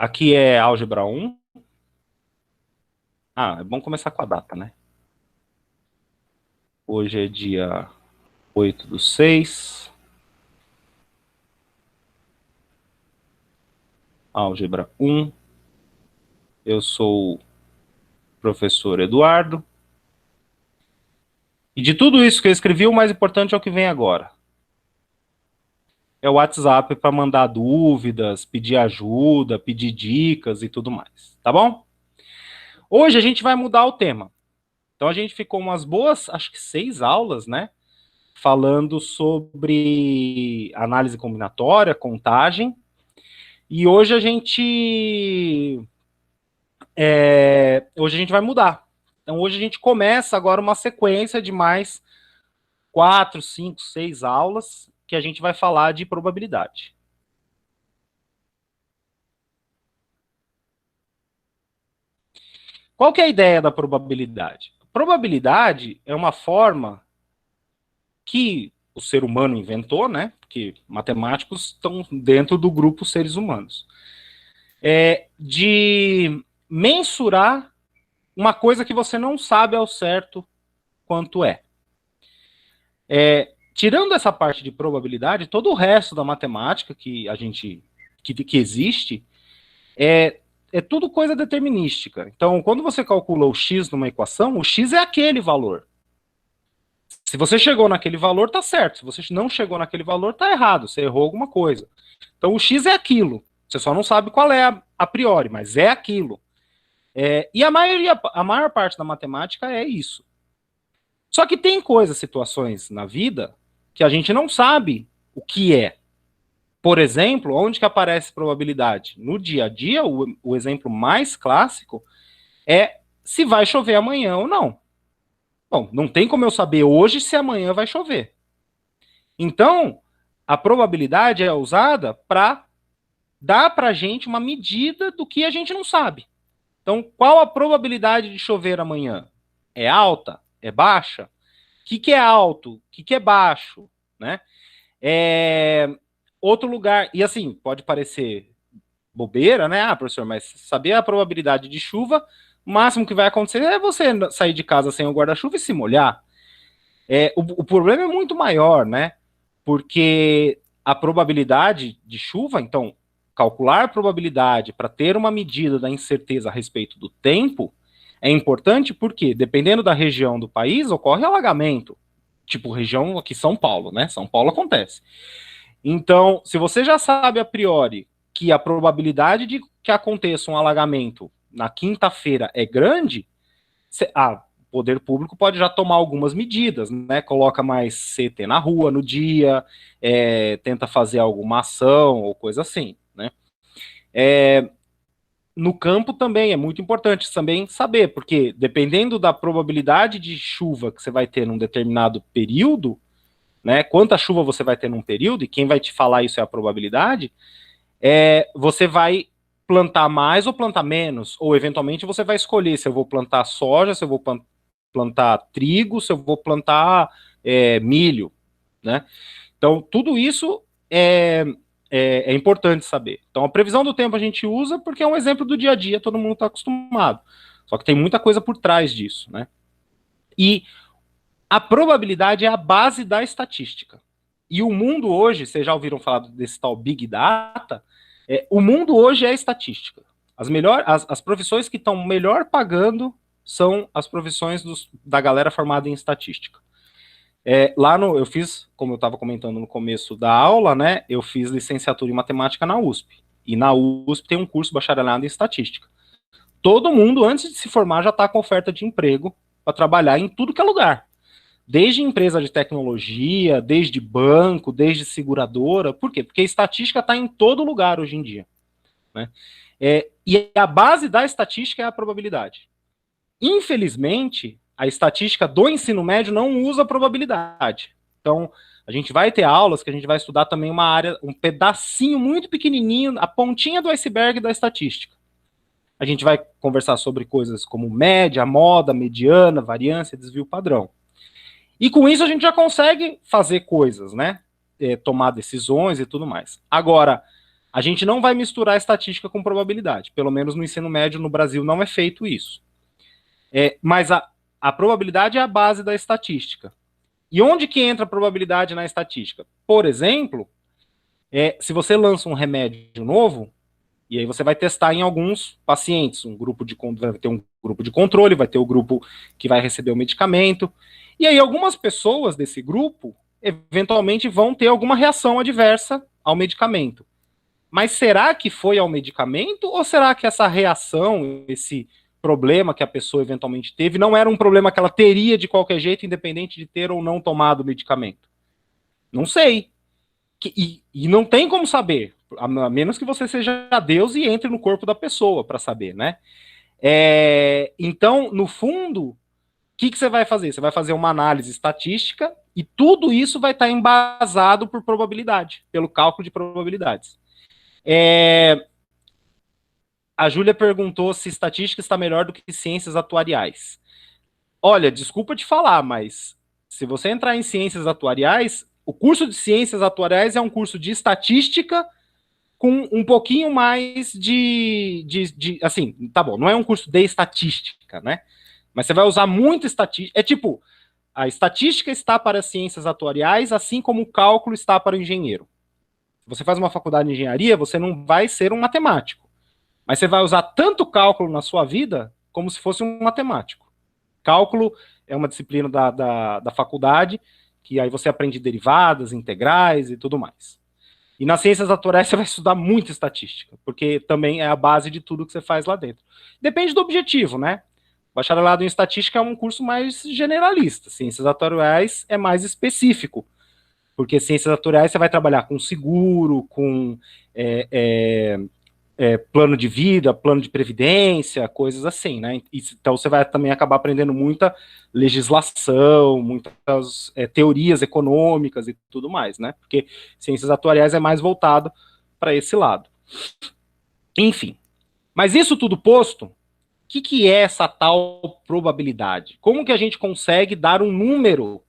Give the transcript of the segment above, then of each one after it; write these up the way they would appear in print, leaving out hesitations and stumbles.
Aqui é álgebra 1. Ah, é bom começar com a data, né? Hoje é dia 8/6. Álgebra 1. Eu sou o professor Eduardo. E de tudo isso que eu escrevi, o mais importante é o que vem agora. É o WhatsApp para mandar dúvidas, pedir ajuda, pedir dicas e tudo mais, tá bom? Hoje a gente vai mudar o tema. Então a gente ficou umas boas, acho que 6 aulas, né? Falando sobre análise combinatória, contagem. E hoje a gente vai mudar. Então hoje a gente começa agora uma sequência de mais 4, 5, 6 aulas que a gente vai falar de probabilidade. Qual que é a ideia da probabilidade? Probabilidade é uma forma que o ser humano inventou, né? Porque matemáticos estão dentro do grupo seres humanos. De mensurar uma coisa que você não sabe ao certo quanto é. Tirando essa parte de probabilidade, todo o resto da matemática que existe é tudo coisa determinística. Então, quando você calcula o x numa equação, o x é aquele valor. Se você chegou naquele valor, tá certo. Se você não chegou naquele valor, tá errado. Você errou alguma coisa. Então, o x é aquilo. Você só não sabe qual é a priori, mas é aquilo. E a maior parte da matemática é isso. Só que tem coisas, situações na vida que a gente não sabe o que é. Por exemplo, onde que aparece probabilidade? No dia a dia, o exemplo mais clássico é se vai chover amanhã ou não. Bom, não tem como eu saber hoje se amanhã vai chover. Então, a probabilidade é usada para dar para a gente uma medida do que a gente não sabe. Então, qual a probabilidade de chover amanhã? É alta? É baixa? O que é alto? O que é baixo? Né? Outro lugar, e assim, pode parecer bobeira, né? Ah, professor, mas saber a probabilidade de chuva, o máximo que vai acontecer é você sair de casa sem o guarda-chuva e se molhar. O problema é muito maior, né? Porque a probabilidade de chuva, então, calcular a probabilidade para ter uma medida da incerteza a respeito do tempo é importante porque, dependendo da região do país, ocorre alagamento. Tipo, região aqui, São Paulo, né? São Paulo acontece. Então, se você já sabe a priori que a probabilidade de que aconteça um alagamento na quinta-feira é grande, o poder público pode já tomar algumas medidas, né? Coloca mais CT na rua no dia, tenta fazer alguma ação ou coisa assim, né? No campo também é muito importante também saber, porque dependendo da probabilidade de chuva que você vai ter num determinado período, né? Quanta chuva você vai ter num período, e quem vai te falar isso é a probabilidade, você vai plantar mais ou plantar menos, ou eventualmente você vai escolher se eu vou plantar soja, se eu vou plantar trigo, se eu vou plantar milho, né? Então, tudo isso é importante saber. Então, a previsão do tempo a gente usa porque é um exemplo do dia a dia, todo mundo está acostumado. Só que tem muita coisa por trás disso, né? E a probabilidade é a base da estatística. E o mundo hoje, vocês já ouviram falar desse tal Big Data, o mundo hoje é estatística. As profissões que estão melhor pagando são as profissões da galera formada em estatística. Eu fiz, como eu estava comentando no começo da aula, né? Eu fiz licenciatura em matemática na USP. E na USP tem um curso bacharelado em estatística. Todo mundo, antes de se formar, já está com oferta de emprego para trabalhar em tudo que é lugar. Desde empresa de tecnologia, desde banco, desde seguradora. Por quê? Porque a estatística está em todo lugar hoje em dia. Né? E a base da estatística é a probabilidade. Infelizmente, a estatística do ensino médio não usa probabilidade. Então, a gente vai ter aulas que a gente vai estudar também uma área, um pedacinho muito pequenininho, a pontinha do iceberg da estatística. A gente vai conversar sobre coisas como média, moda, mediana, variância, desvio padrão. E com isso a gente já consegue fazer coisas, né? Tomar decisões e tudo mais. Agora, A gente não vai misturar estatística com probabilidade. Pelo menos no ensino médio no Brasil não é feito isso. Mas a probabilidade é a base da estatística. E onde que entra a probabilidade na estatística? Por exemplo, se você lança um remédio novo, e aí você vai testar em alguns pacientes, vai ter um grupo de controle, vai ter o grupo que vai receber o medicamento, e aí algumas pessoas desse grupo, eventualmente, vão ter alguma reação adversa ao medicamento. Mas será que foi ao medicamento, ou será que essa reação, esse problema que a pessoa eventualmente teve, não era um problema que ela teria de qualquer jeito, independente de ter ou não tomado o medicamento? Não sei. E não tem como saber, a menos que você seja Deus e entre no corpo da pessoa para saber, né? Então, no fundo, o que você vai fazer? Você vai fazer uma análise estatística e tudo isso vai estar embasado por probabilidade, pelo cálculo de probabilidades. A Júlia perguntou se estatística está melhor do que ciências atuariais. Olha, desculpa te falar, mas se você entrar em ciências atuariais, o curso de ciências atuariais é um curso de estatística com um pouquinho mais assim, tá bom, não é um curso de estatística, né? Mas você vai usar muito estatística. É tipo, a estatística está para ciências atuariais, assim como o cálculo está para o engenheiro. Se você faz uma faculdade de engenharia, você não vai ser um matemático. Mas você vai usar tanto cálculo na sua vida como se fosse um matemático. Cálculo é uma disciplina da faculdade, que aí você aprende derivadas, integrais e tudo mais. E nas ciências atuais você vai estudar muito estatística, porque também é a base de tudo que você faz lá dentro. Depende do objetivo, né? Bacharelado em estatística é um curso mais generalista, ciências atuariais é mais específico, porque ciências atuariais você vai trabalhar com seguro, com plano de vida, plano de previdência, coisas assim, né? Então você vai também acabar aprendendo muita legislação, muitas teorias econômicas e tudo mais, né? Porque ciências atuariais é mais voltado para esse lado. Enfim, mas isso tudo posto, o que é essa tal probabilidade? Como que a gente consegue dar um número,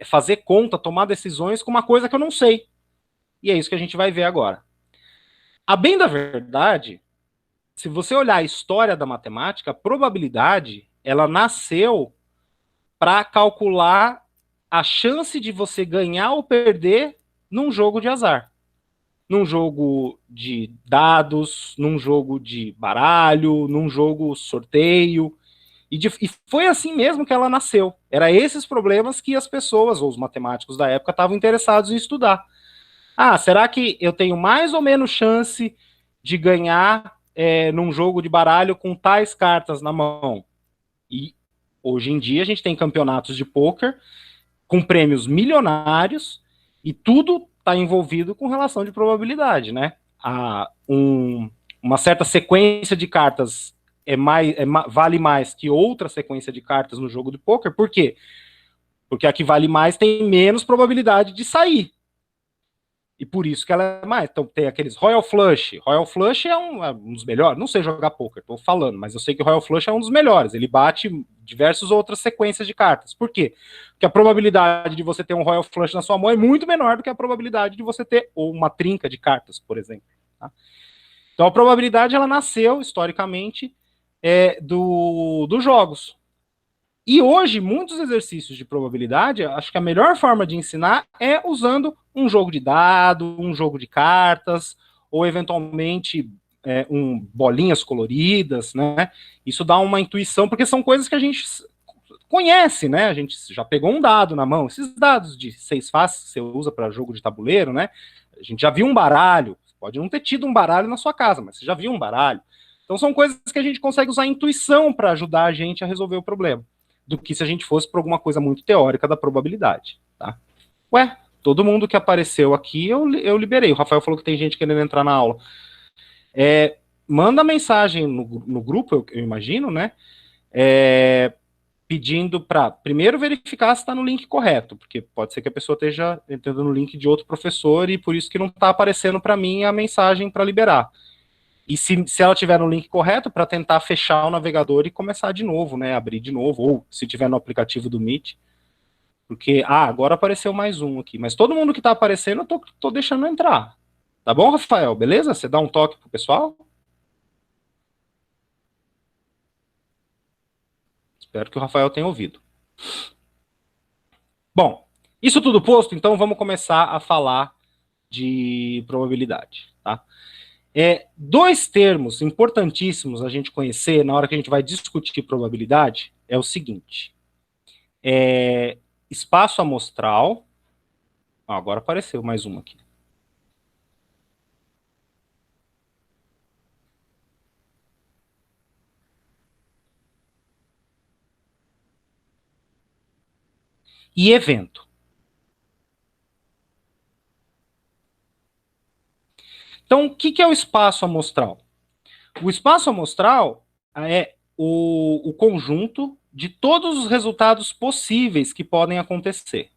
fazer conta, tomar decisões com uma coisa que eu não sei? E é isso que a gente vai ver agora. A bem da verdade, se você olhar a história da matemática, a probabilidade, ela nasceu para calcular a chance de você ganhar ou perder num jogo de azar. Num jogo de dados, num jogo de baralho, num jogo sorteio. E foi assim mesmo que ela nasceu. Era esses problemas que as pessoas, ou os matemáticos da época, estavam interessados em estudar. Será que eu tenho mais ou menos chance de ganhar num jogo de baralho com tais cartas na mão? E hoje em dia a gente tem campeonatos de pôquer com prêmios milionários e tudo está envolvido com relação de probabilidade, né? Uma certa sequência de cartas vale mais que outra sequência de cartas no jogo de pôquer. Por quê? Porque a que vale mais tem menos probabilidade de sair. E por isso que ela é mais. Então tem aqueles Royal Flush. Royal Flush é um dos melhores. Não sei jogar poker, tô falando, mas eu sei que o Royal Flush é um dos melhores. Ele bate diversas outras sequências de cartas. Por quê? Porque a probabilidade de você ter um Royal Flush na sua mão é muito menor do que a probabilidade de você ter ou uma trinca de cartas, por exemplo. Tá? Então a probabilidade ela nasceu historicamente dos jogos. E hoje, muitos exercícios de probabilidade, acho que a melhor forma de ensinar é usando um jogo de dado, um jogo de cartas, ou eventualmente bolinhas coloridas, né? Isso dá uma intuição, porque são coisas que a gente conhece, né? A gente já pegou um dado na mão. Esses dados de 6 faces que você usa para jogo de tabuleiro, né? A gente já viu um baralho. Pode não ter tido um baralho na sua casa, mas você já viu um baralho. Então são coisas que a gente consegue usar a intuição para ajudar a gente a resolver o problema, do que se a gente fosse para alguma coisa muito teórica da probabilidade, tá? Ué, todo mundo que apareceu aqui eu liberei. O Rafael falou que tem gente querendo entrar na aula. Manda mensagem no grupo, eu imagino, né? Pedindo para primeiro verificar se está no link correto, porque pode ser que a pessoa esteja entrando no link de outro professor e por isso que não está aparecendo para mim a mensagem para liberar. E se ela tiver no link correto, para tentar fechar o navegador e começar de novo, né? Abrir de novo, ou se tiver no aplicativo do Meet. Porque, agora apareceu mais um aqui. Mas todo mundo que está aparecendo, eu tô deixando entrar. Tá bom, Rafael? Beleza? Você dá um toque pro pessoal? Espero que o Rafael tenha ouvido. Bom, isso tudo posto, então vamos começar a falar de probabilidade, tá? Dois termos importantíssimos a gente conhecer na hora que a gente vai discutir probabilidade é o seguinte: espaço amostral. Agora apareceu mais uma aqui. E evento. Então, o que é o espaço amostral? O espaço amostral é o conjunto de todos os resultados possíveis que podem acontecer.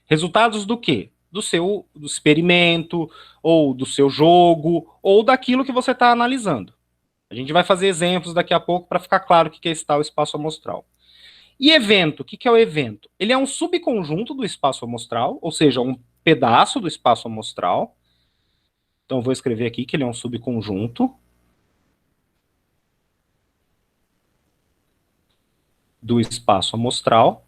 Resultados do quê? Do experimento, ou do seu jogo, ou daquilo que você está analisando. A gente vai fazer exemplos daqui a pouco para ficar claro o que é esse tal espaço amostral. E evento, o que é o evento? Ele é um subconjunto do espaço amostral, ou seja, um pedaço do espaço amostral. Então, eu vou escrever aqui que ele é um subconjunto do espaço amostral,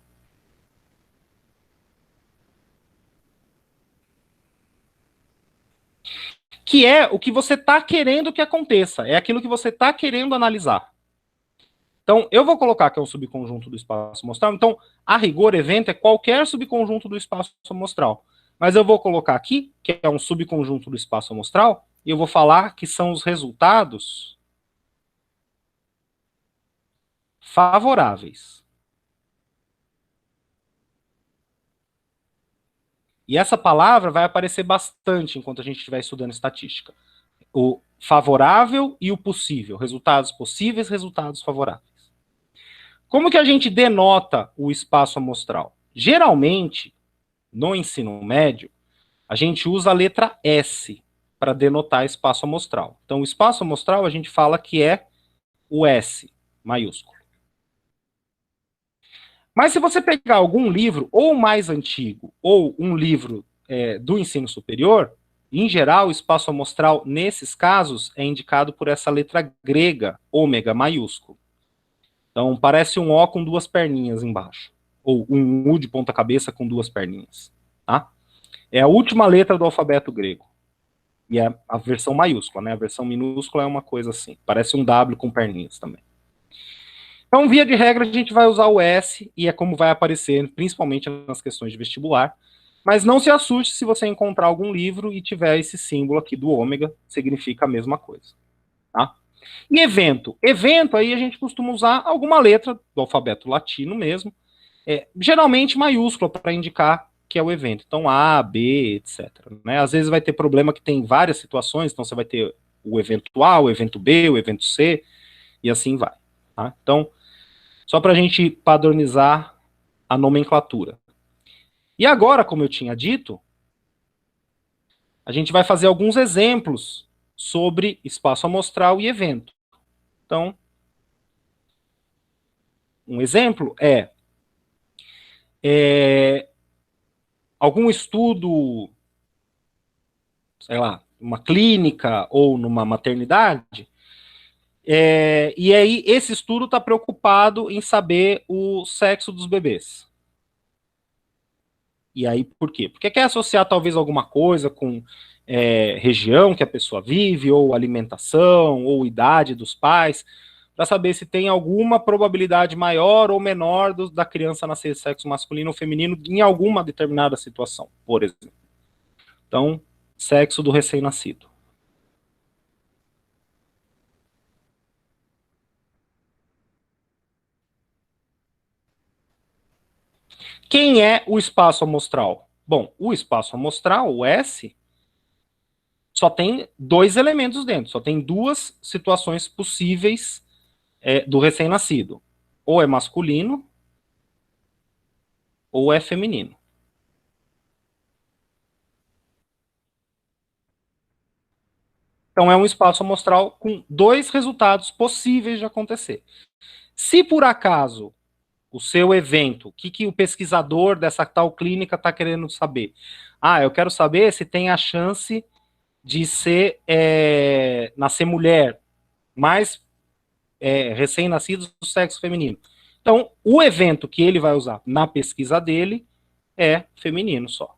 que é o que você está querendo que aconteça, é aquilo que você está querendo analisar. Então, eu vou colocar que é um subconjunto do espaço amostral. Então, a rigor, evento é qualquer subconjunto do espaço amostral. Mas eu vou colocar aqui que é um subconjunto do espaço amostral e eu vou falar que são os resultados favoráveis. E essa palavra vai aparecer bastante enquanto a gente estiver estudando estatística. O favorável e o possível. Resultados possíveis, resultados favoráveis. Como que a gente denota o espaço amostral? Geralmente, no ensino médio, a gente usa a letra S para denotar espaço amostral. Então, o espaço amostral a gente fala que é o S maiúsculo. Mas se você pegar algum livro, ou mais antigo, ou um livro do ensino superior, em geral, o espaço amostral, nesses casos, é indicado por essa letra grega, ômega maiúsculo. Então, parece um O com duas perninhas embaixo. Ou um U de ponta cabeça com duas perninhas. Tá? É a última letra do alfabeto grego. E é a versão maiúscula, né? A versão minúscula é uma coisa assim. Parece um W com perninhas também. Então, via de regra, a gente vai usar o S e é como vai aparecer, principalmente nas questões de vestibular. Mas não se assuste se você encontrar algum livro e tiver esse símbolo aqui do ômega, significa a mesma coisa. Tá? E evento? Evento, aí a gente costuma usar alguma letra do alfabeto latino mesmo, geralmente maiúscula para indicar que é o evento. Então, A, B, etc. Né? Às vezes vai ter problema que tem várias situações, então você vai ter o evento A, o evento B, o evento C, e assim vai. Tá? Então, só para a gente padronizar a nomenclatura. E agora, como eu tinha dito, a gente vai fazer alguns exemplos sobre espaço amostral e evento. Então, um exemplo é algum estudo, sei lá, uma clínica ou numa maternidade, e aí esse estudo está preocupado em saber o sexo dos bebês. E aí por quê? Porque quer associar talvez alguma coisa com região que a pessoa vive, ou alimentação, ou idade dos pais, para saber se tem alguma probabilidade maior ou menor da criança nascer sexo masculino ou feminino em alguma determinada situação, por exemplo. Então, sexo do recém-nascido. Quem é o espaço amostral? Bom, o espaço amostral, o S, só tem dois elementos dentro, só tem duas situações possíveis do recém-nascido. Ou é masculino, ou é feminino. Então é um espaço amostral com dois resultados possíveis de acontecer. Se por acaso o seu evento, o que o pesquisador dessa tal clínica está querendo saber? Ah, eu quero saber se tem a chance de nascer mulher, mais recém-nascidos do sexo feminino. Então, o evento que ele vai usar na pesquisa dele é feminino só.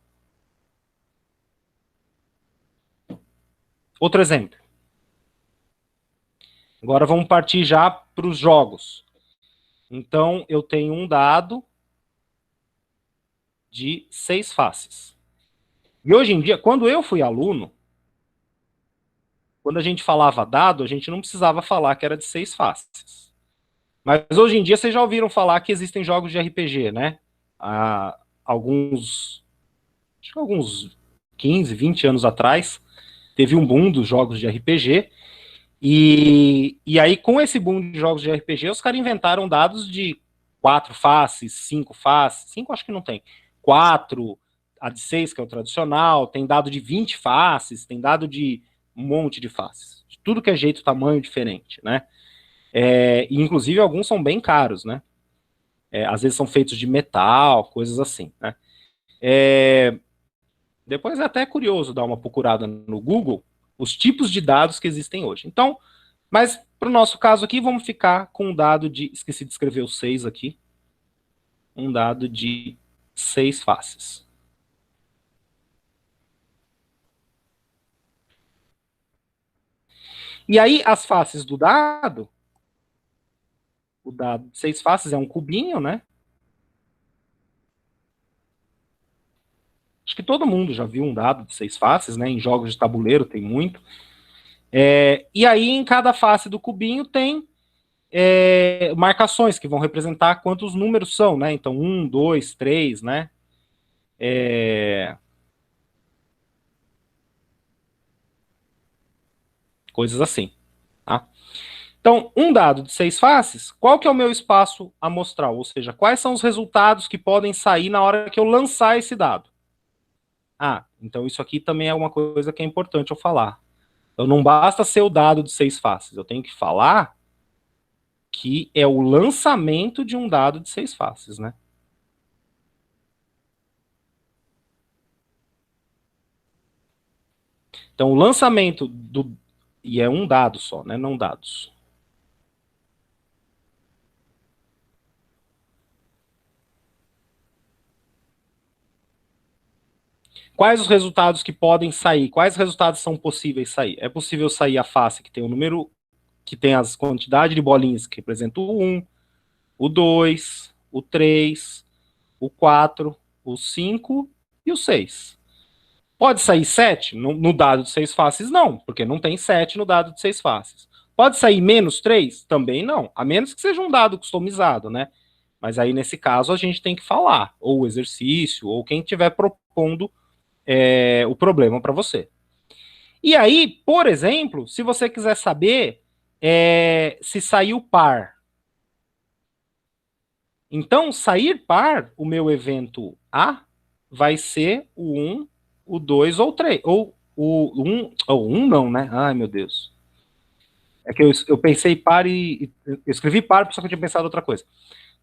Outro exemplo. Agora vamos partir já para os jogos. Então, eu tenho um dado de 6 faces. E hoje em dia, quando eu fui aluno, quando a gente falava dado, a gente não precisava falar que era de 6 faces. Mas hoje em dia, vocês já ouviram falar que existem jogos de RPG, né? Há acho que alguns 15, 20 anos atrás, teve um boom dos jogos de RPG. E aí, com esse boom de jogos de RPG, os caras inventaram dados de 4 faces, 5 faces. 5 acho que não tem. 4, a de 6, que é o tradicional. Tem dado de 20 faces, tem dado de um monte de faces. De tudo que é jeito, tamanho diferente, né? E inclusive alguns são bem caros, né? Às vezes são feitos de metal, coisas assim, né? Depois é até curioso dar uma procurada no Google os tipos de dados que existem hoje. Então, mas para o nosso caso aqui, vamos ficar com um dado de, esqueci de escrever o 6 aqui, um dado de 6 faces. E aí, as faces do dado, o dado de 6 faces é um cubinho, né? Acho que todo mundo já viu um dado de 6 faces, né? Em jogos de tabuleiro tem muito. E aí, em cada face do cubinho tem marcações que vão representar quantos números são, né? Então, 1, 2, 3, né? Coisas assim, tá? Então, um dado de 6 faces, qual que é o meu espaço amostral? Ou seja, quais são os resultados que podem sair na hora que eu lançar esse dado? Ah, então isso aqui também é uma coisa que é importante eu falar. Então não basta ser o dado de 6 faces, eu tenho que falar que é o lançamento de um dado de 6 faces, né? Então o lançamento do... E é um dado só, né? Não dados. Quais os resultados que podem sair? Quais resultados são possíveis sair? É possível sair a face que tem o número, que tem as quantidades de bolinhas que representam o 1, o 2, o 3, o 4, o 5 e o 6. Pode sair 7 no dado de 6 faces? Não, porque não tem 7 no dado de 6 faces. Pode sair menos 3? Também não, a menos que seja um dado customizado, né? Mas aí, nesse caso, a gente tem que falar, ou o exercício, ou quem estiver propondo o problema para você. E aí, por exemplo, se você quiser saber se saiu par. Então, sair par, o meu evento A vai ser o 1, o 2 ou o 3. Ou o 1, ou 1 não, né? Ai, meu Deus. É que eu pensei par eu escrevi par, só que eu tinha pensado outra coisa.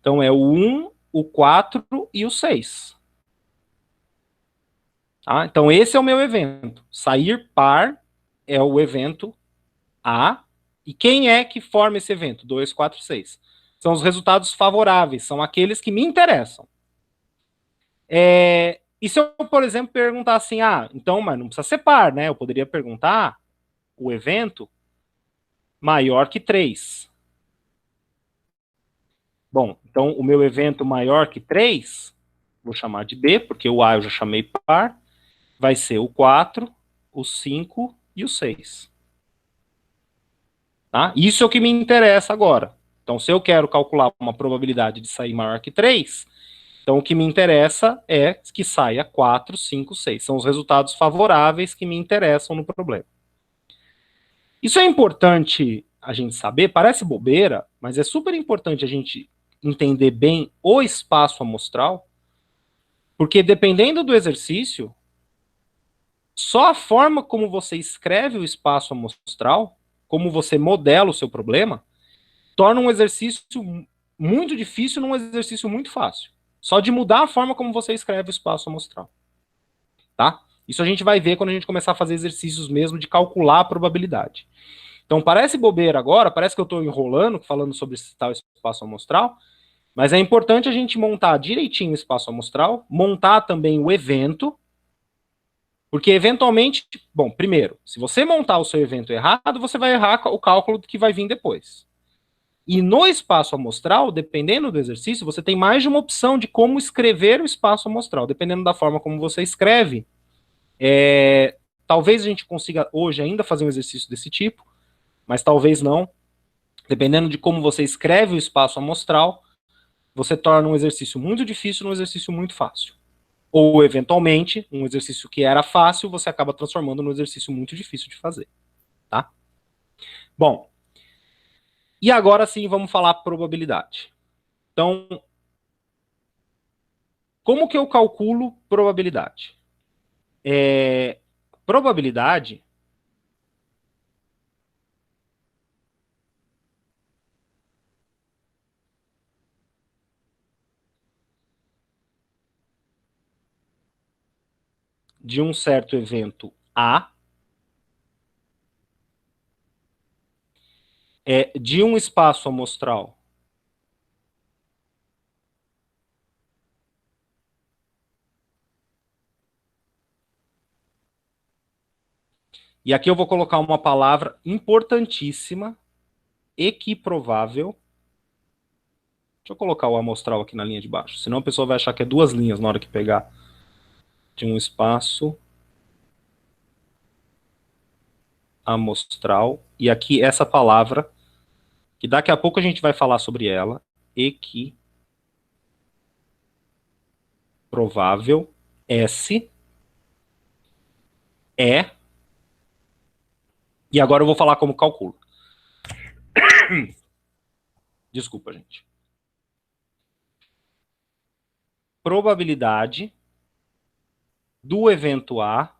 Então, é o 1, o 4 e o 6. Tá? Então, esse é o meu evento. Sair par é o evento A. E quem é que forma esse evento? 2, 4, 6. São os resultados favoráveis, são aqueles que me interessam. E se eu, por exemplo, perguntar assim, então, mas não precisa ser par, né? Eu poderia perguntar o evento maior que 3. Bom, então o meu evento maior que 3, vou chamar de B, porque o A eu já chamei par, vai ser o 4, o 5 e o 6. Tá? Isso é o que me interessa agora. Então, se eu quero calcular uma probabilidade de sair maior que 3, então o que me interessa é que saia 4, 5, 6. São os resultados favoráveis que me interessam no problema. Isso é importante a gente saber, parece bobeira, mas é super importante a gente entender bem o espaço amostral, porque dependendo do exercício, Só a forma como você escreve o espaço amostral, como você modela o seu problema, torna um exercício muito difícil num exercício muito fácil. Só de mudar a forma como você escreve o espaço amostral. Tá? Isso a gente vai ver quando a gente começar a fazer exercícios mesmo de calcular a probabilidade. Então parece bobeira agora, parece que eu estou enrolando, falando sobre esse tal espaço amostral, mas é importante a gente montar direitinho o espaço amostral, montar também o evento, porque eventualmente, bom, primeiro, se você montar o seu evento errado, você vai errar o cálculo que vai vir depois. E no espaço amostral, dependendo do exercício, você tem mais de uma opção de como escrever o espaço amostral. Dependendo da forma como você escreve, talvez a gente consiga hoje ainda fazer um exercício desse tipo, mas talvez não. Dependendo de como você escreve o espaço amostral, você torna um exercício muito difícil num exercício muito fácil. Ou, eventualmente, um exercício que era fácil, você acaba transformando num exercício muito difícil de fazer. Tá? Bom, e agora sim vamos falar probabilidade. Então, como que eu calculo probabilidade? Probabilidade de um certo evento A de um espaço amostral e aqui eu vou colocar uma palavra importantíssima, equiprovável. Deixa eu colocar o amostral aqui na linha de baixo, senão a pessoa vai achar que é duas linhas na hora que pegar de um espaço amostral. E aqui essa palavra, que daqui a pouco a gente vai falar sobre ela, equiprovável, S, E, e agora eu vou falar como calculo. Desculpa, gente. Probabilidade do evento A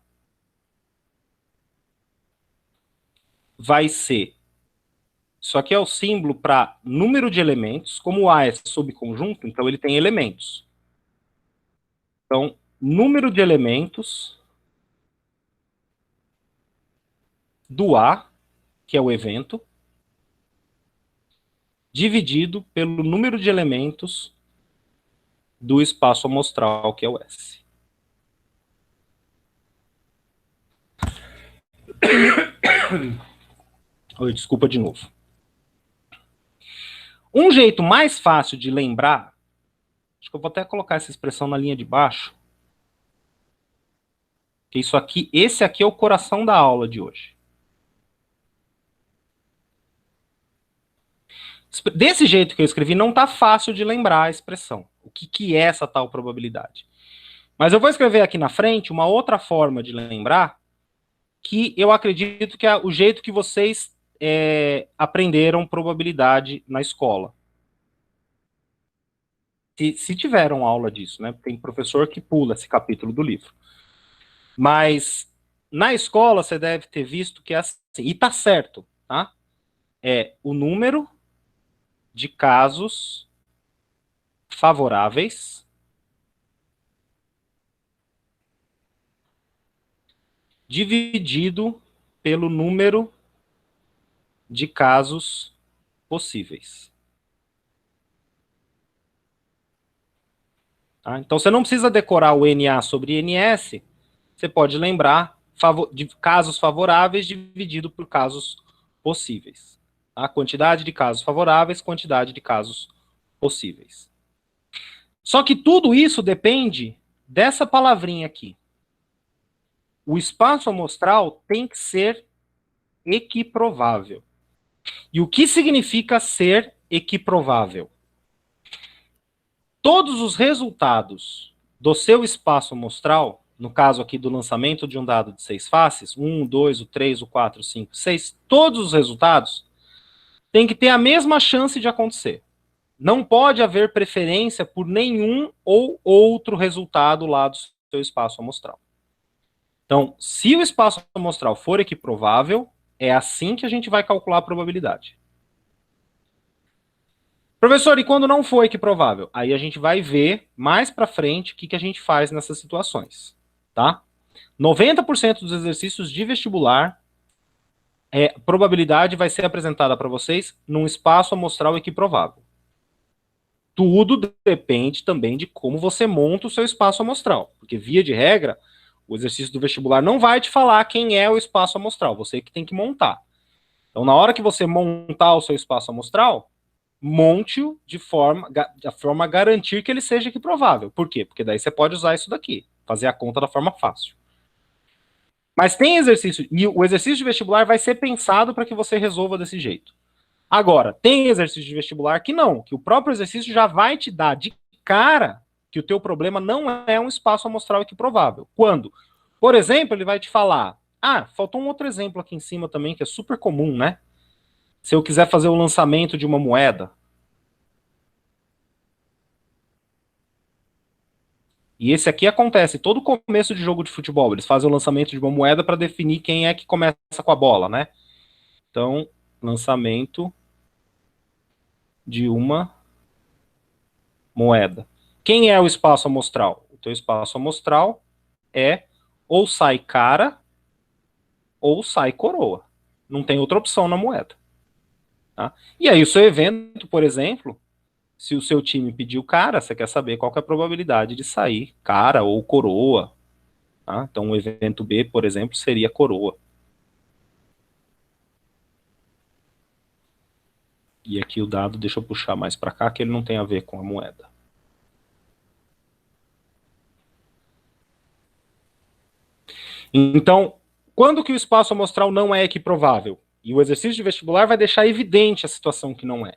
vai ser... Isso aqui é o símbolo para número de elementos. Como o A é subconjunto, então ele tem elementos. Então, número de elementos do A, que é o evento, dividido pelo número de elementos do espaço amostral, que é o S. Oi, desculpa de novo. Um jeito mais fácil de lembrar, acho que eu vou até colocar essa expressão na linha de baixo, que isso aqui, esse aqui é o coração da aula de hoje. Desse jeito que eu escrevi, não está fácil de lembrar a expressão. O que é essa tal probabilidade? Mas eu vou escrever aqui na frente uma outra forma de lembrar, que eu acredito que é o jeito que vocês aprenderam probabilidade na escola. Se tiveram aula disso, né? Tem professor que pula esse capítulo do livro. Mas na escola você deve ter visto que é assim, e tá certo, tá? É o número de casos favoráveis dividido pelo número de casos possíveis. Tá? Então você não precisa decorar o NA sobre NS, você pode lembrar de casos favoráveis dividido por casos possíveis. A quantidade de casos favoráveis, quantidade de casos possíveis. Só que tudo isso depende dessa palavrinha aqui. O espaço amostral tem que ser equiprovável. E o que significa ser equiprovável? Todos os resultados do seu espaço amostral, no caso aqui do lançamento de um dado de 6 faces, 1, 2, o 3, o 4, o 5, 6, todos os resultados têm que ter a mesma chance de acontecer. Não pode haver preferência por nenhum ou outro resultado lá do seu espaço amostral. Então, se o espaço amostral for equiprovável, é assim que a gente vai calcular a probabilidade. Professor, e quando não for equiprovável? Aí a gente vai ver mais para frente o que a gente faz nessas situações, tá? 90% dos exercícios de vestibular, probabilidade vai ser apresentada para vocês num espaço amostral equiprovável. Tudo depende também de como você monta o seu espaço amostral, porque via de regra, o exercício do vestibular não vai te falar quem é o espaço amostral, você que tem que montar. Então, na hora que você montar o seu espaço amostral, monte-o de forma a garantir que ele seja equiprovável. Por quê? Porque daí você pode usar isso daqui, fazer a conta da forma fácil. Mas tem exercício, e o exercício de vestibular vai ser pensado para que você resolva desse jeito. Agora, tem exercício de vestibular que não, que o próprio exercício já vai te dar de cara que o teu problema não é um espaço amostral equiprovável. Quando? Por exemplo, ele vai te falar, faltou um outro exemplo aqui em cima também, que é super comum, né? Se eu quiser fazer o lançamento de uma moeda, e esse aqui acontece todo começo de jogo de futebol. Eles fazem o lançamento de uma moeda para definir quem é que começa com a bola, né? Então, lançamento de uma moeda. Quem é o espaço amostral? O teu espaço amostral é ou sai cara ou sai coroa. Não tem outra opção na moeda. Tá? E aí o seu evento, por exemplo, se o seu time pediu cara, você quer saber qual que é a probabilidade de sair cara ou coroa. Tá? Então o evento B, por exemplo, seria coroa. E aqui o dado, deixa eu puxar mais para cá, que ele não tem a ver com a moeda. Então, quando que o espaço amostral não é equiprovável? E o exercício de vestibular vai deixar evidente a situação que não é.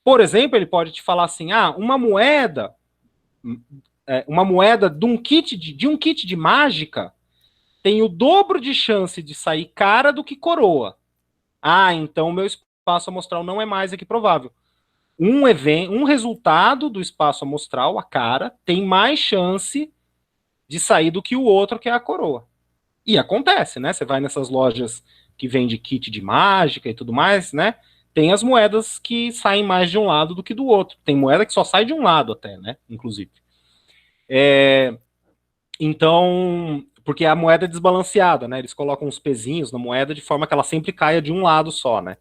Por exemplo, ele pode te falar assim, uma moeda de um kit de mágica tem o dobro de chance de sair cara do que coroa. Então o meu espaço amostral não é mais equiprovável. Um resultado do espaço amostral, a cara, tem mais chance de sair do que o outro, que é a coroa. E acontece, né? Você vai nessas lojas que vende kit de mágica e tudo mais, né? Tem as moedas que saem mais de um lado do que do outro. Tem moeda que só sai de um lado até, né? Inclusive. Então, porque a moeda é desbalanceada, né? Eles colocam uns pezinhos na moeda de forma que ela sempre caia de um lado só, né?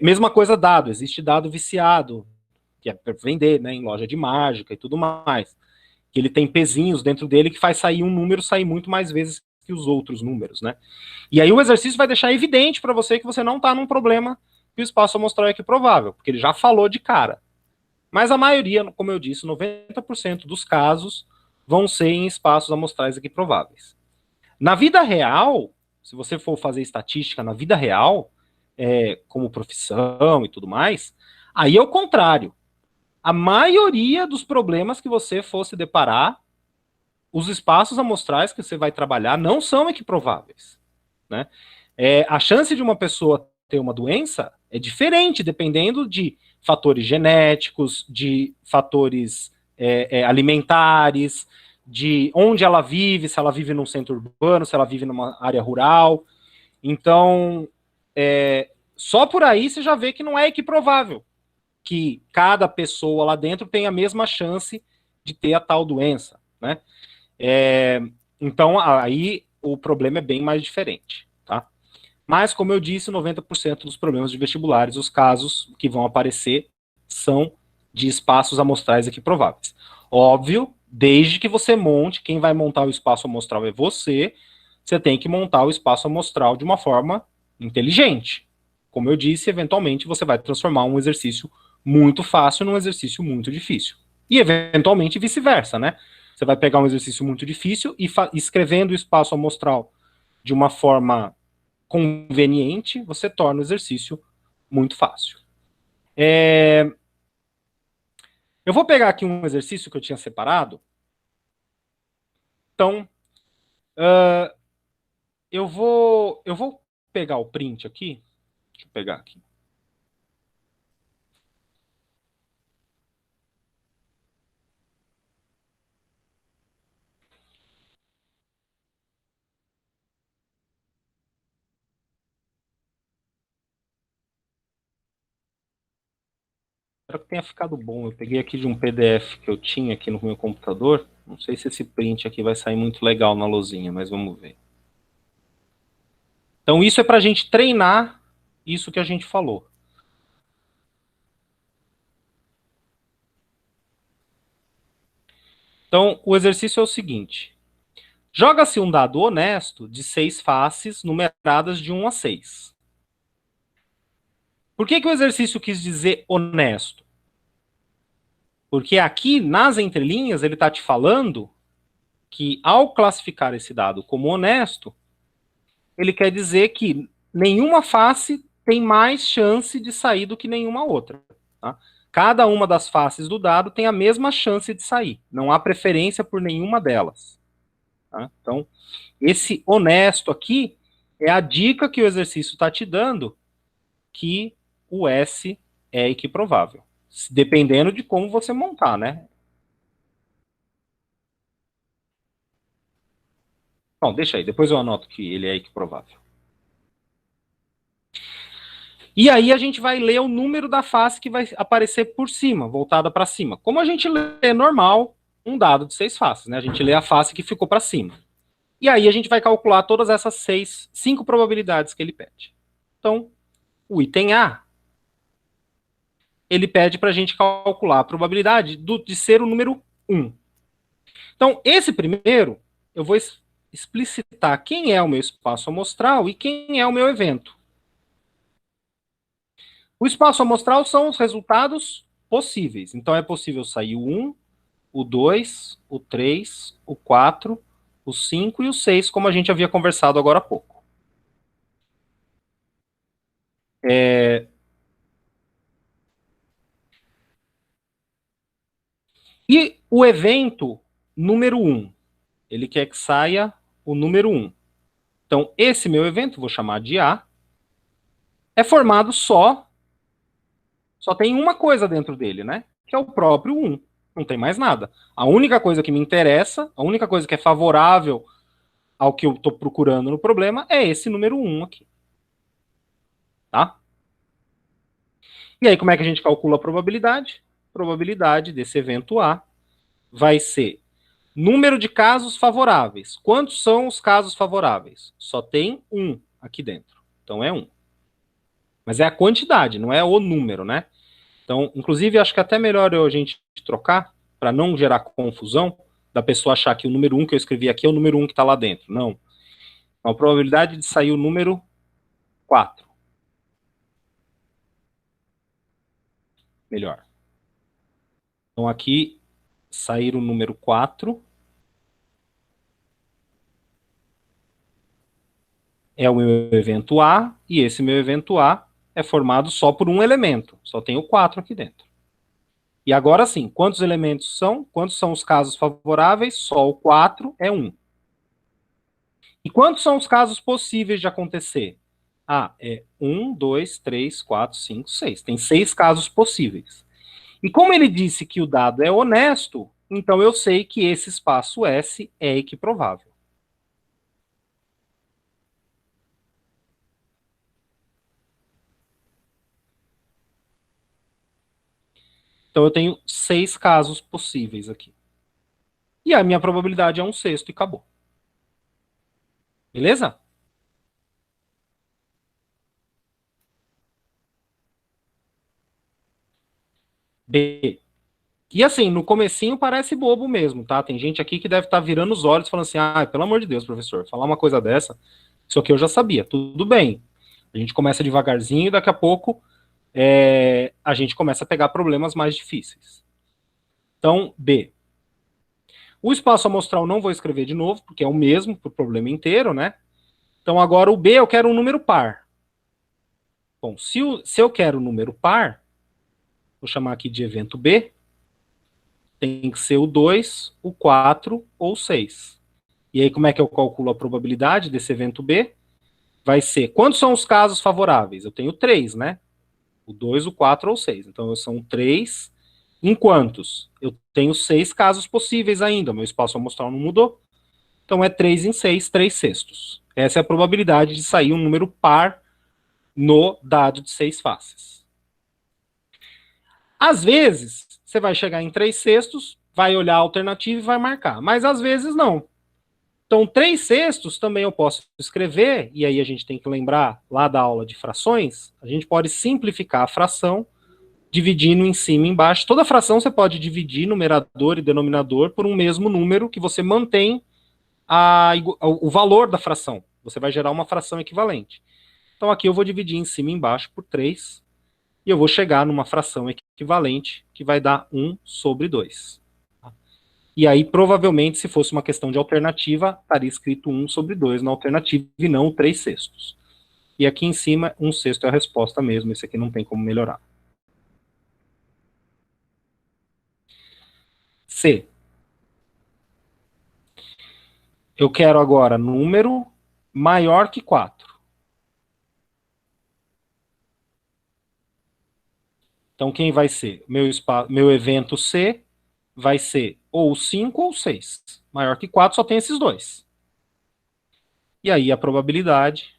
Mesma coisa dado, existe dado viciado, que é para vender, né? Em loja de mágica e tudo mais. Que ele tem pezinhos dentro dele que faz sair um número sair muito mais vezes que os outros números, né? E aí o exercício vai deixar evidente para você que você não está num problema que o espaço amostral é equiprovável, porque ele já falou de cara. Mas a maioria, como eu disse, 90% dos casos vão ser em espaços amostrais equiprováveis. Na vida real, se você for fazer estatística na vida real, como profissão e tudo mais, aí é o contrário. A maioria dos problemas que você for se deparar, os espaços amostrais que você vai trabalhar não são equiprováveis, né? A chance de uma pessoa ter uma doença é diferente, dependendo de fatores genéticos, de fatores alimentares, de onde ela vive, se ela vive num centro urbano, se ela vive numa área rural. Então, só por aí você já vê que não é equiprovável que cada pessoa lá dentro tenha a mesma chance de ter a tal doença, né? Então, aí o problema é bem mais diferente, tá? Mas, como eu disse, 90% dos problemas de vestibulares, os casos que vão aparecer são de espaços amostrais equiprováveis. Óbvio, desde que você monte, quem vai montar o espaço amostral é você tem que montar o espaço amostral de uma forma inteligente. Como eu disse, eventualmente você vai transformar um exercício muito fácil num exercício muito difícil. E eventualmente vice-versa, né? Você vai pegar um exercício muito difícil e escrevendo o espaço amostral de uma forma conveniente, você torna o exercício muito fácil. Eu vou pegar aqui um exercício que eu tinha separado. Então, eu vou pegar o print aqui. Deixa eu pegar aqui. que tenha ficado bom. Eu peguei aqui de um PDF que eu tinha aqui no meu computador. Não sei se esse print aqui vai sair muito legal na lousinha, mas vamos ver. Então isso é para a gente treinar isso que a gente falou. Então o exercício é o seguinte. Joga-se um dado honesto de 6 faces numeradas de 1 a 6. Por que o exercício quis dizer honesto? Porque aqui, nas entrelinhas, ele está te falando que, ao classificar esse dado como honesto, ele quer dizer que nenhuma face tem mais chance de sair do que nenhuma outra. Tá? Cada uma das faces do dado tem a mesma chance de sair. Não há preferência por nenhuma delas. Tá? Então, esse honesto aqui é a dica que o exercício está te dando que o S é equiprovável. Dependendo de como você montar, né? Bom, deixa aí, depois eu anoto que ele é equiprovável. E aí a gente vai ler o número da face que vai aparecer por cima, voltada para cima. Como a gente lê normal um dado de 6 faces, né? A gente lê a face que ficou para cima. E aí a gente vai calcular todas essas 5 probabilidades que ele pede. Então, o item A, ele pede para a gente calcular a probabilidade de ser o número 1. Então, esse primeiro, eu vou explicitar quem é o meu espaço amostral e quem é o meu evento. O espaço amostral são os resultados possíveis. Então, é possível sair o 1, o 2, o 3, o 4, o 5 e o 6, como a gente havia conversado agora há pouco. E o evento número 1, ele quer que saia o número 1. Então, esse meu evento, vou chamar de A, é formado só tem uma coisa dentro dele, né? Que é o próprio 1. Não tem mais nada. A única coisa que me interessa, a única coisa que é favorável ao que eu estou procurando no problema é esse número 1 aqui. Tá? E aí, como é que a gente calcula a probabilidade? A probabilidade desse evento A vai ser número de casos favoráveis. Quantos são os casos favoráveis? Só tem um aqui dentro. Então é 1. Mas é a quantidade, não é o número, né? Então, inclusive, acho que até melhor a gente trocar, para não gerar confusão, da pessoa achar que o número 1 que eu escrevi aqui é o número 1 que está lá dentro. Não. A probabilidade de sair o número 4. Melhor. Então, aqui, sair o número 4 é o meu evento A, e esse meu evento A é formado só por um elemento. Só tem o 4 aqui dentro. E agora sim, quantos elementos são? Quantos são os casos favoráveis? Só o 4 é 1. E quantos são os casos possíveis de acontecer? Ah, é 1, 2, 3, 4, 5, 6. Tem 6 casos possíveis. E como ele disse que o dado é honesto, então eu sei que esse espaço S é equiprovável. Então eu tenho 6 casos possíveis aqui. E a minha probabilidade é 1/6 e acabou. Beleza? B. E assim, no comecinho parece bobo mesmo, tá? Tem gente aqui que deve estar virando os olhos falando assim, ah, pelo amor de Deus, professor, falar uma coisa dessa, isso aqui eu já sabia. Tudo bem. A gente começa devagarzinho e daqui a pouco a gente começa a pegar problemas mais difíceis. Então, B. O espaço amostral não vou escrever de novo, porque é o mesmo para o problema inteiro, né? Então, agora o B eu quero um número par. Bom, se eu quero um número par, vou chamar aqui de evento B, tem que ser o 2, o 4 ou o 6. E aí, como é que eu calculo a probabilidade desse evento B? Vai ser, quantos são os casos favoráveis? Eu tenho 3, né? O 2, o 4 ou o 6. Então, são 3 em quantos? Eu tenho 6 casos possíveis ainda, meu espaço amostral não mudou. Então, é 3 em 6, 3/6. Essa é a probabilidade de sair um número par no dado de 6 faces. Às vezes, você vai chegar em 3/6, vai olhar a alternativa e vai marcar, mas às vezes não. Então, 3/6 também eu posso escrever, e aí a gente tem que lembrar lá da aula de frações, a gente pode simplificar a fração dividindo em cima e embaixo. Toda fração você pode dividir numerador e denominador por um mesmo número que você mantém o valor da fração. Você vai gerar uma fração equivalente. Então aqui eu vou dividir em cima e embaixo por 3, e eu vou chegar numa fração equivalente que vai dar 1/2. E aí, provavelmente, se fosse uma questão de alternativa, estaria escrito 1/2 na alternativa e não 3/6. E aqui em cima, 1/6 é a resposta mesmo, esse aqui não tem como melhorar. C. Eu quero agora número maior que 4. Então, quem vai ser? Meu evento C vai ser ou 5 ou 6. Maior que 4 só tem esses dois. E aí a probabilidade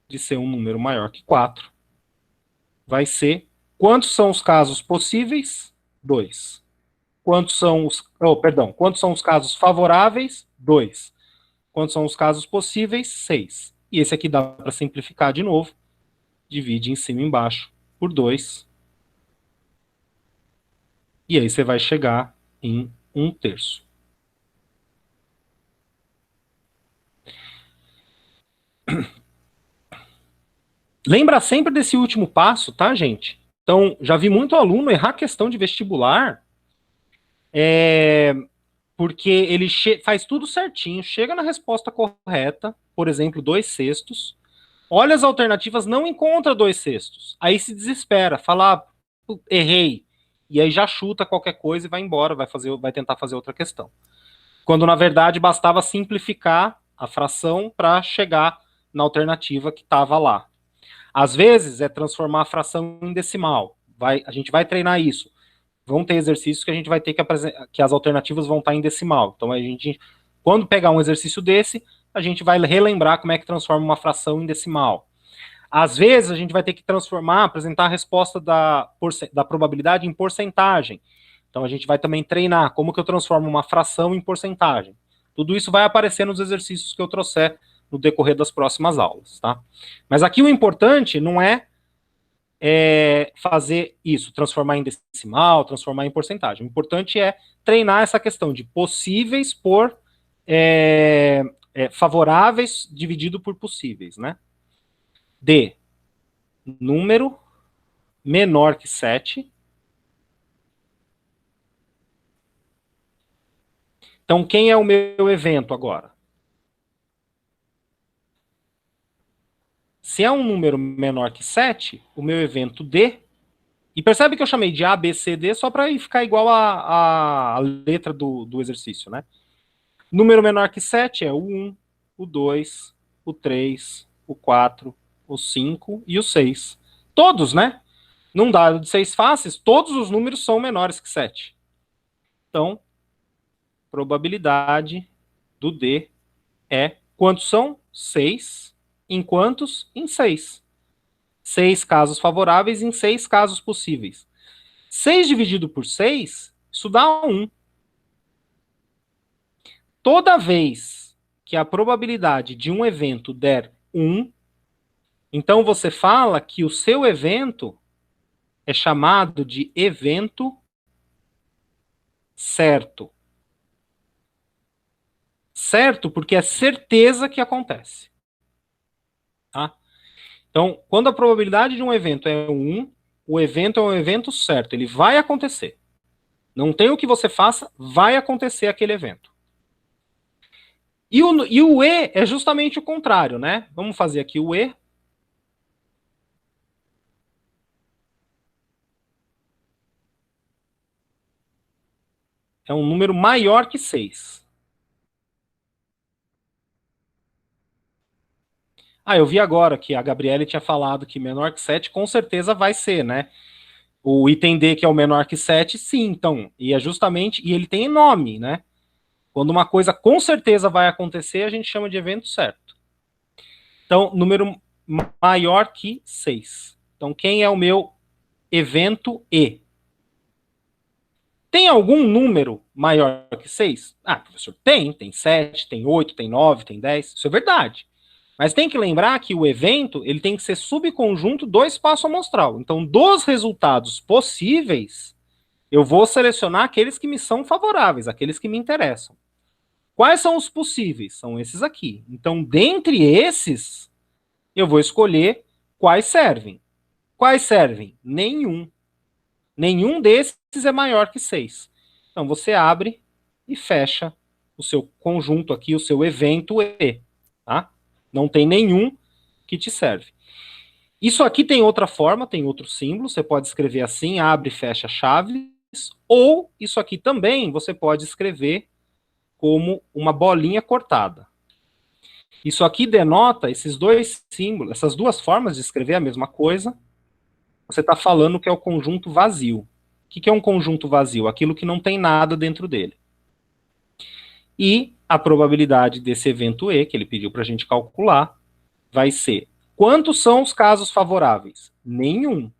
de ser um número maior que 4 vai ser... Quantos são os casos possíveis? 2. Quantos são os casos favoráveis? 2. Quantos são os casos possíveis? 6. E esse aqui dá para simplificar de novo. Divide em cima e embaixo por 2. E aí você vai chegar em 1/3. Lembra sempre desse último passo, tá, gente? Então, já vi muito aluno errar questão de vestibular, porque ele faz tudo certinho, chega na resposta correta, por exemplo, 2/6, olha as alternativas, não encontra 2/6, aí se desespera, fala, errei, e aí já chuta qualquer coisa e vai embora, vai tentar fazer outra questão. Quando, na verdade, bastava simplificar a fração para chegar na alternativa que estava lá. Às vezes, é transformar a fração em decimal. A gente vai treinar isso. Vão ter exercícios que a gente vai ter que apresentar, que as alternativas vão estar em decimal. Então, quando pegar um exercício desse, a gente vai relembrar como é que transforma uma fração em decimal. Às vezes, a gente vai ter que apresentar a resposta da probabilidade em porcentagem. Então, a gente vai também treinar como que eu transformo uma fração em porcentagem. Tudo isso vai aparecer nos exercícios que eu trouxer no decorrer das próximas aulas, tá? Mas aqui o importante não é fazer isso, transformar em decimal, transformar em porcentagem. O importante é treinar essa questão de possíveis por favoráveis dividido por possíveis, né? D, número menor que 7. Então, quem é o meu evento agora? Se é um número menor que 7, o meu evento D, e percebe que eu chamei de A, B, C, D só para ficar igual a letra do exercício, né? Número menor que 7 é o 1, o 2, o 3, o 4, o 5 e o 6. Todos, né? Num dado de 6 faces, todos os números são menores que 7. Então, probabilidade do D é... Quantos são? 6. Em quantos? Em 6. 6 casos favoráveis em 6 casos possíveis. 6 dividido por 6, isso dá 1. Toda vez que a probabilidade de um evento der 1, então você fala que o seu evento é chamado de evento certo. Certo porque é certeza que acontece. Tá? Então, quando a probabilidade de um evento é 1, o evento é um evento certo, ele vai acontecer. Não tem o que você faça, vai acontecer aquele evento. E o E é justamente o contrário, né? Vamos fazer aqui o E. É um número maior que 6. Ah, eu vi agora que a Gabriele tinha falado que menor que 7 com certeza vai ser, né? O item D, que é o menor que 7, sim, então. E é justamente... E ele tem nome, né? Quando uma coisa com certeza vai acontecer, a gente chama de evento certo. Então, número maior que 6. Então, quem é o meu evento E? Tem algum número maior que 6? Ah, professor, tem 7, tem 8, tem 9, tem 10, isso é verdade. Mas tem que lembrar que o evento ele tem que ser subconjunto do espaço amostral. Então, dos resultados possíveis, eu vou selecionar aqueles que me são favoráveis, aqueles que me interessam. Quais são os possíveis? São esses aqui. Então, dentre esses, eu vou escolher quais servem. Quais servem? Nenhum. Nenhum desses é maior que 6. Então, você abre e fecha o seu conjunto aqui, o seu evento E. Tá? Não tem nenhum que te serve. Isso aqui tem outra forma, tem outro símbolo. Você pode escrever assim, abre e fecha chaves. Ou isso aqui também você pode escrever como uma bolinha cortada. Isso aqui denota esses dois símbolos, essas duas formas de escrever a mesma coisa. Você está falando que é o conjunto vazio. O que é um conjunto vazio? Aquilo que não tem nada dentro dele. E a probabilidade desse evento E, que ele pediu para a gente calcular, vai ser: quantos são os casos favoráveis? Nenhum.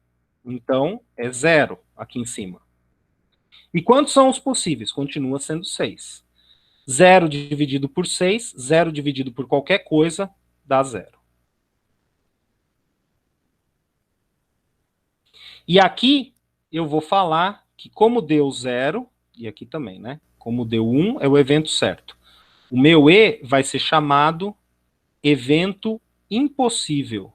Então, é 0 aqui em cima. E quantos são os possíveis? Continua sendo 6. 0 dividido por 6, 0 dividido por qualquer coisa, dá 0. E aqui eu vou falar que como deu 0, e aqui também, né? Como deu 1, é o evento certo. O meu E vai ser chamado evento impossível.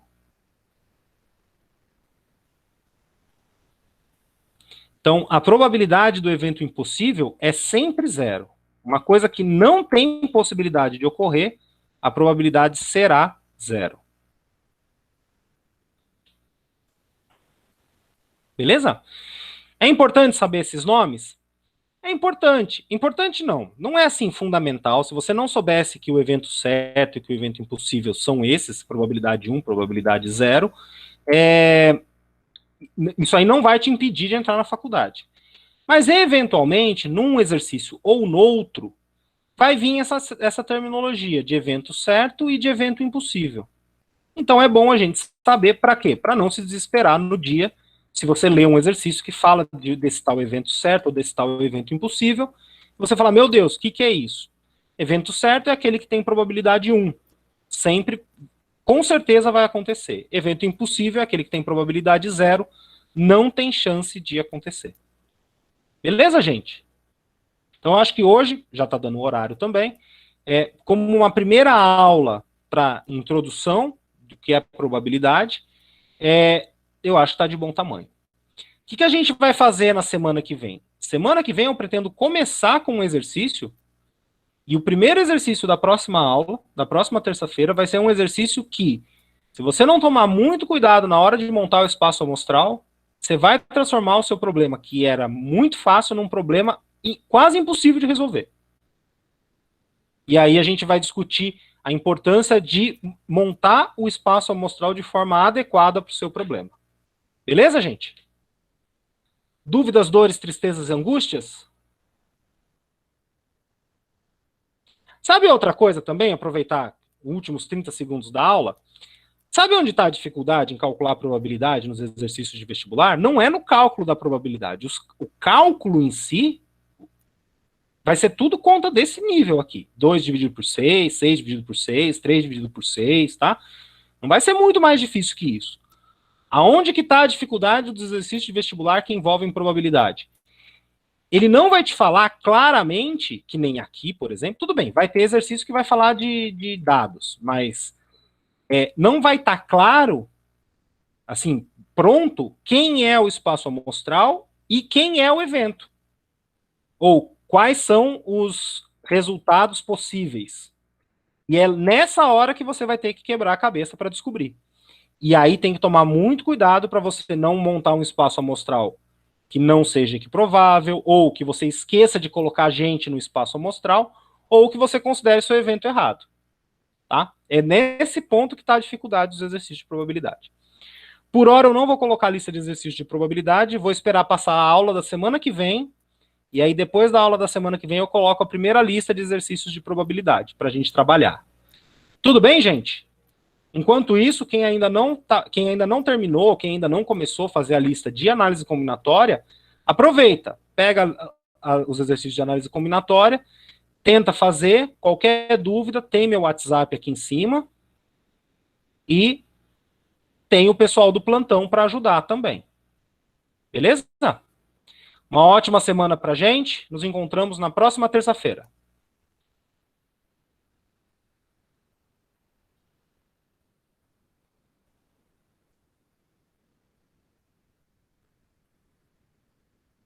Então, a probabilidade do evento impossível é sempre 0. Uma coisa que não tem possibilidade de ocorrer, a probabilidade será 0. Beleza? É importante saber esses nomes? É importante. Importante não. Não é assim fundamental. Se você não soubesse que o evento certo e que o evento impossível são esses, probabilidade 1, probabilidade 0, isso aí não vai te impedir de entrar na faculdade. Mas, eventualmente, num exercício ou no outro, vai vir essa terminologia de evento certo e de evento impossível. Então, é bom a gente saber para quê? Para não se desesperar no dia, se você lê um exercício que fala desse tal evento certo ou desse tal evento impossível, você fala, meu Deus, o que é isso? Evento certo é aquele que tem probabilidade 1. Sempre, com certeza vai acontecer. Evento impossível é aquele que tem probabilidade 0. Não tem chance de acontecer. Beleza, gente? Então, acho que hoje, já está dando o horário também, como uma primeira aula para introdução do que é probabilidade, eu acho que está de bom tamanho. O que a gente vai fazer na semana que vem? Semana que vem eu pretendo começar com um exercício, e o primeiro exercício da próxima aula, da próxima terça-feira, vai ser um exercício que, se você não tomar muito cuidado na hora de montar o espaço amostral, você vai transformar o seu problema, que era muito fácil, num problema quase impossível de resolver. E aí a gente vai discutir a importância de montar o espaço amostral de forma adequada para o seu problema. Beleza, gente? Dúvidas, dores, tristezas e angústias? Sabe outra coisa também, aproveitar os últimos 30 segundos da aula? Sabe onde está a dificuldade em calcular a probabilidade nos exercícios de vestibular? Não é no cálculo da probabilidade. O cálculo em si vai ser tudo conta desse nível aqui. 2 dividido por 6, 6 dividido por 6, 3 dividido por 6, tá? Não vai ser muito mais difícil que isso. Aonde que está a dificuldade dos exercícios de vestibular que envolvem probabilidade? Ele não vai te falar claramente, que nem aqui, por exemplo, tudo bem, vai ter exercício que vai falar de dados, mas não vai estar claro, assim, pronto, quem é o espaço amostral e quem é o evento. Ou quais são os resultados possíveis. E é nessa hora que você vai ter que quebrar a cabeça para descobrir. E aí tem que tomar muito cuidado para você não montar um espaço amostral que não seja equiprovável, ou que você esqueça de colocar gente no espaço amostral, ou que você considere seu evento errado. Tá? É nesse ponto que está a dificuldade dos exercícios de probabilidade. Por hora eu não vou colocar a lista de exercícios de probabilidade, vou esperar passar a aula da semana que vem, e aí depois da aula da semana que vem eu coloco a primeira lista de exercícios de probabilidade, para a gente trabalhar. Tudo bem, gente? Enquanto isso, quem ainda não terminou, quem ainda não começou a fazer a lista de análise combinatória, aproveita, pega os exercícios de análise combinatória, tenta fazer, qualquer dúvida, tem meu WhatsApp aqui em cima, e tem o pessoal do plantão para ajudar também. Beleza? Uma ótima semana pra gente, nos encontramos na próxima terça-feira.